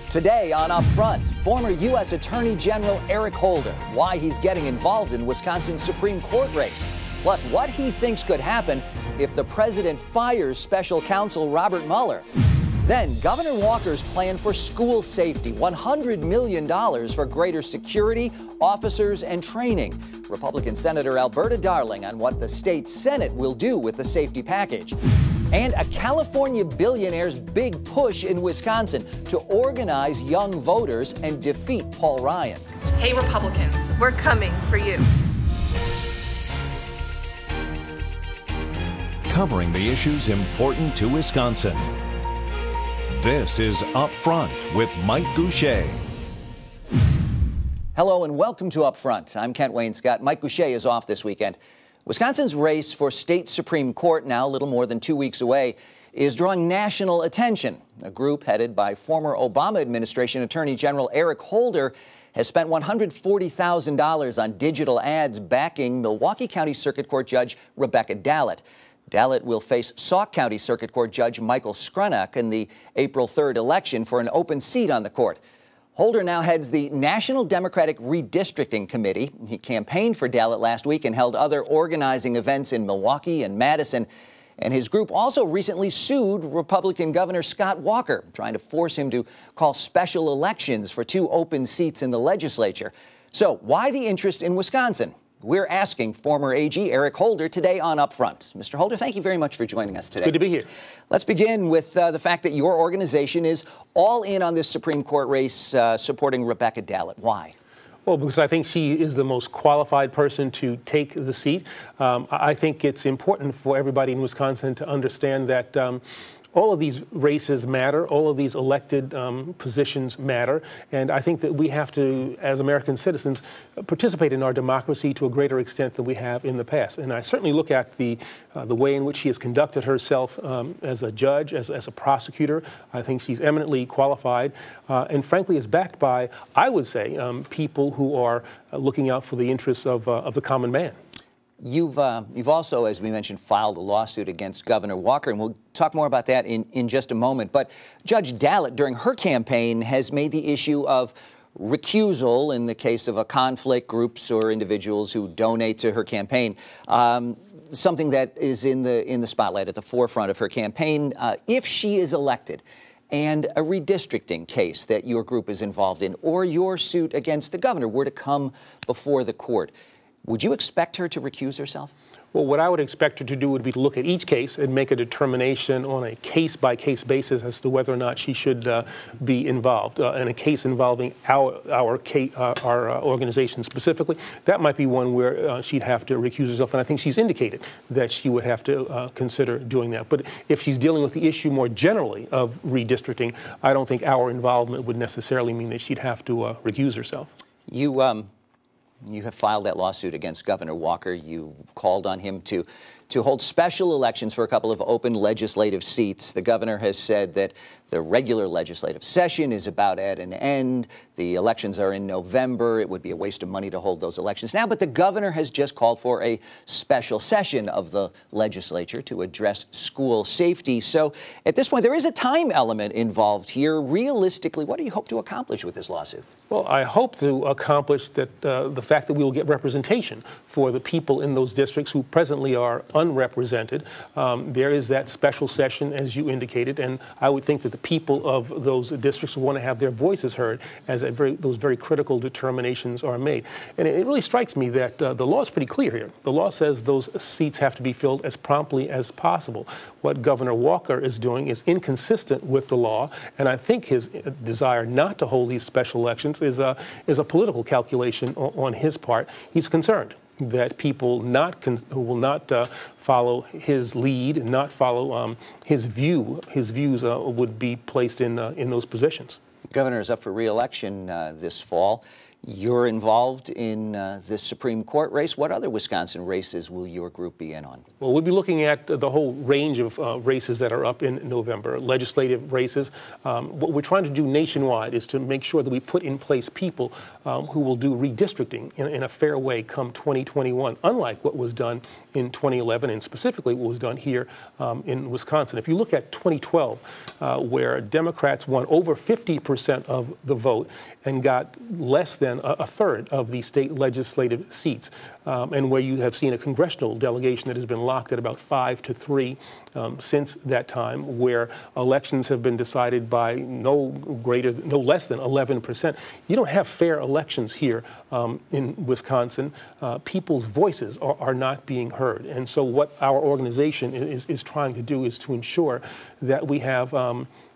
Today on Upfront, former U.S. Attorney General Eric Holder, why he's getting involved in Wisconsin's Supreme Court race, plus what he thinks could happen if the president fires special counsel Robert Mueller. Then Governor Walker's plan for school safety, $100 million for greater security, officers, and training. Republican Senator Alberta Darling on what the state Senate will do with the safety package. And a California billionaire's big push in Wisconsin to organize young voters and defeat Paul Ryan. Hey, Republicans, we're coming for you. Covering the issues important to Wisconsin. This is Upfront with Mike Goucher. Hello and welcome to Upfront. I'm Kent Wayne Scott. Mike Goucher is off this weekend. Wisconsin's race for state Supreme Court, now a little more than 2 weeks away, is drawing national attention. A group headed by former Obama administration Attorney General Eric Holder has spent $140,000 on digital ads backing Milwaukee County Circuit Court Judge Rebecca Dallet. Dallet will face Sauk County Circuit Court Judge Michael Skrenak in the April 3rd election for an open seat on the court. Holder now heads the National Democratic Redistricting Committee. He campaigned for Dallet last week and held other organizing events in Milwaukee and Madison. And his group also recently sued Republican Governor Scott Walker, trying to force him to call special elections for 2 open seats in the legislature. So why the interest in Wisconsin? We're asking former AG Eric Holder today on Upfront. Mr. Holder, thank you very much for joining us today. Good to be here. Let's begin with the fact that your organization is all in on this Supreme Court race supporting Rebecca Dallet. Why? Well, because I think she is the most qualified person to take the seat. I think it's important for everybody in Wisconsin to understand that all of these races matter. All of these elected positions matter. And I think that we have to, as American citizens, participate in our democracy to a greater extent than we have in the past. And I certainly look at the way in which she has conducted herself as a judge, as a prosecutor. I think she's eminently qualified and frankly is backed by, I would say, people who are looking out for the interests of the common man. You've also, as we mentioned, filed a lawsuit against Governor Walker, and we'll talk more about that in just a moment. But Judge Dallet, during her campaign, has made the issue of recusal in the case of a conflict, groups or individuals who donate to her campaign, something that is in the spotlight at the forefront of her campaign. If she is elected, and a redistricting case that your group is involved in, or your suit against the governor were to come before the court, would you expect her to recuse herself? Well, what I would expect her to do would be to look at each case and make a determination on a case-by-case basis as to whether or not she should be involved. In a case involving our organization specifically, that might be one where she'd have to recuse herself, and I think she's indicated that she would have to consider doing that. But if she's dealing with the issue more generally of redistricting, I don't think our involvement would necessarily mean that she'd have to recuse herself. You have filed that lawsuit against Governor Walker. You've called on him to hold special elections for a couple of open legislative seats. The governor has said that the regular legislative session is about at an end. The elections are in November. It would be a waste of money to hold those elections now. But the governor has just called for a special session of the legislature to address school safety. So at this point, there is a time element involved here. Realistically, what do you hope to accomplish with this lawsuit? Well, I hope to accomplish that the fact that we will get representation for the people in those districts who presently are unrepresented. There is that special session, as you indicated, and I would think that the people of those districts will want to have their voices heard as those very critical determinations are made. And it really strikes me that the law is pretty clear here. The law says those seats have to be filled as promptly as possible. What Governor Walker is doing is inconsistent with the law, and I think his desire not to hold these special elections is a political calculation on his part. He's concerned that people who will not follow his lead, not follow his views would be placed in those positions. The governor is up for re-election this fall. You're involved in this Supreme Court race. What other Wisconsin races will your group be in on? Well, we'll be looking at the whole range of races that are up in November, legislative races. What we're trying to do nationwide is to make sure that we put in place people who will do redistricting in a fair way come 2021, unlike what was done in 2011 and specifically what was done here in Wisconsin. If you look at 2012, where Democrats won over 50% of the vote and got less than a third of the state legislative seats, and where you have seen a congressional delegation that has been locked at about 5-3 since that time, where elections have been decided by no less than 11%. You don't have fair elections here in Wisconsin. People's voices are not being heard. And so what our organization is trying to do is to ensure that we have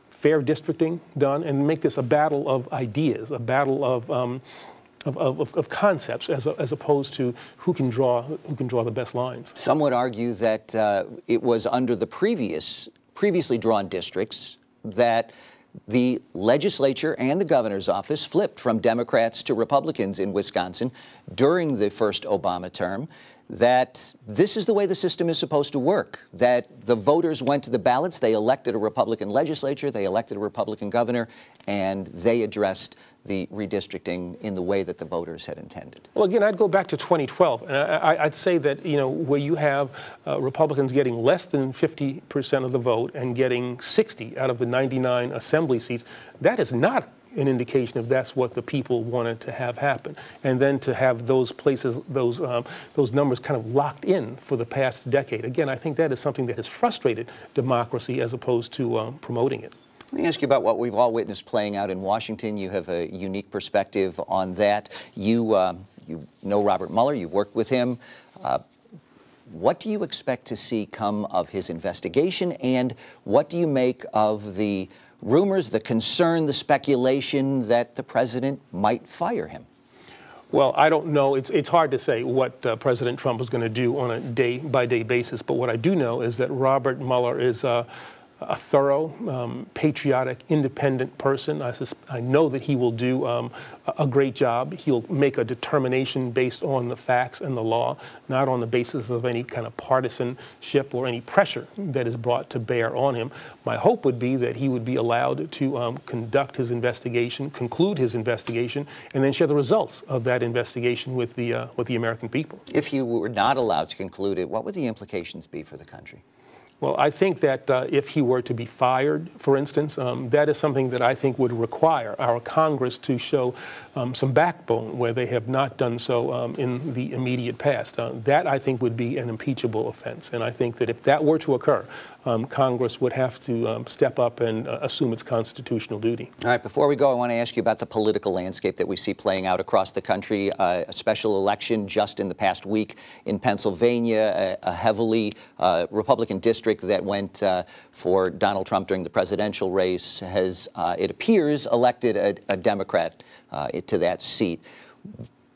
fair districting done and make this a battle of ideas, a battle of concepts as opposed to who can draw the best lines. Some would argue that it was under the previously drawn districts that the legislature and the governor's office flipped from Democrats to Republicans in Wisconsin during the first Obama term, that this is the way the system is supposed to work, that the voters went to the ballots, they elected a Republican legislature, they elected a Republican governor, and they addressed the redistricting in the way that the voters had intended. Well, again, I'd go back to 2012, and I'd say that, where you have Republicans getting less than 50% of the vote and getting 60 out of the 99 assembly seats, that is not an indication if that's what the people wanted to have happen. And then to have those places, those numbers kind of locked in for the past decade. Again, I think that is something that has frustrated democracy as opposed to promoting it. Let me ask you about what we've all witnessed playing out in Washington. You have a unique perspective on that. You know Robert Mueller. You've worked with him. What do you expect to see come of his investigation, and what do you make of the rumors, the concern, the speculation that the president might fire him? Well, I don't know. It's hard to say what President Trump is going to do on a day-by-day basis. But what I do know is that Robert Mueller is a thorough, patriotic, independent person. I know that he will do a great job. He'll make a determination based on the facts and the law, not on the basis of any kind of partisanship or any pressure that is brought to bear on him. My hope would be that he would be allowed to conduct his investigation, conclude his investigation, and then share the results of that investigation with the American people. If you were not allowed to conclude it, what would the implications be for the country? Well, I think that if he were to be fired, for instance, that is something that I think would require our Congress to show some backbone where they have not done so in the immediate past. That, I think, would be an impeachable offense. And I think that if that were to occur, Congress would have to step up and assume its constitutional duty. All right, before we go, I want to ask you about the political landscape that we see playing out across the country. A special election just in the past week in Pennsylvania, a heavily Republican district that went for Donald Trump during the presidential race has, it appears, elected a Democrat to that seat.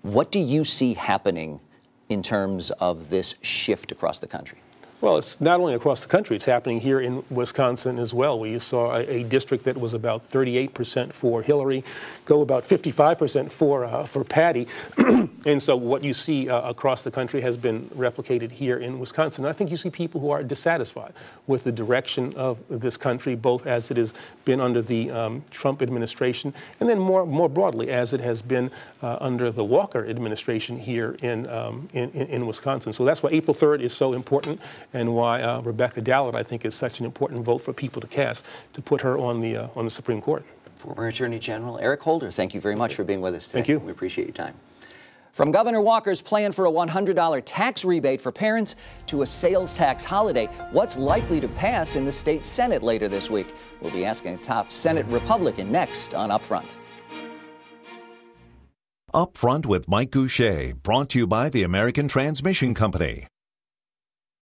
What do you see happening in terms of this shift across the country? Well, it's not only across the country, it's happening here in Wisconsin as well, where you saw a district that was about 38% for Hillary go about 55% for Patty. And so what you see across the country has been replicated here in Wisconsin. And I think you see people who are dissatisfied with the direction of this country, both as it has been under the Trump administration and then more broadly as it has been under the Walker administration here in Wisconsin. So that's why April 3rd is so important, and why Rebecca Dallard, I think, is such an important vote for people to cast to put her on the Supreme Court. Former Attorney General Eric Holder, thank you very much for being with us today. Thank you. We appreciate your time. From Governor Walker's plan for a $100 tax rebate for parents to a sales tax holiday, what's likely to pass in the state Senate later this week? We'll be asking a top Senate Republican next on Upfront. Upfront with Mike Goucher, brought to you by the American Transmission Company.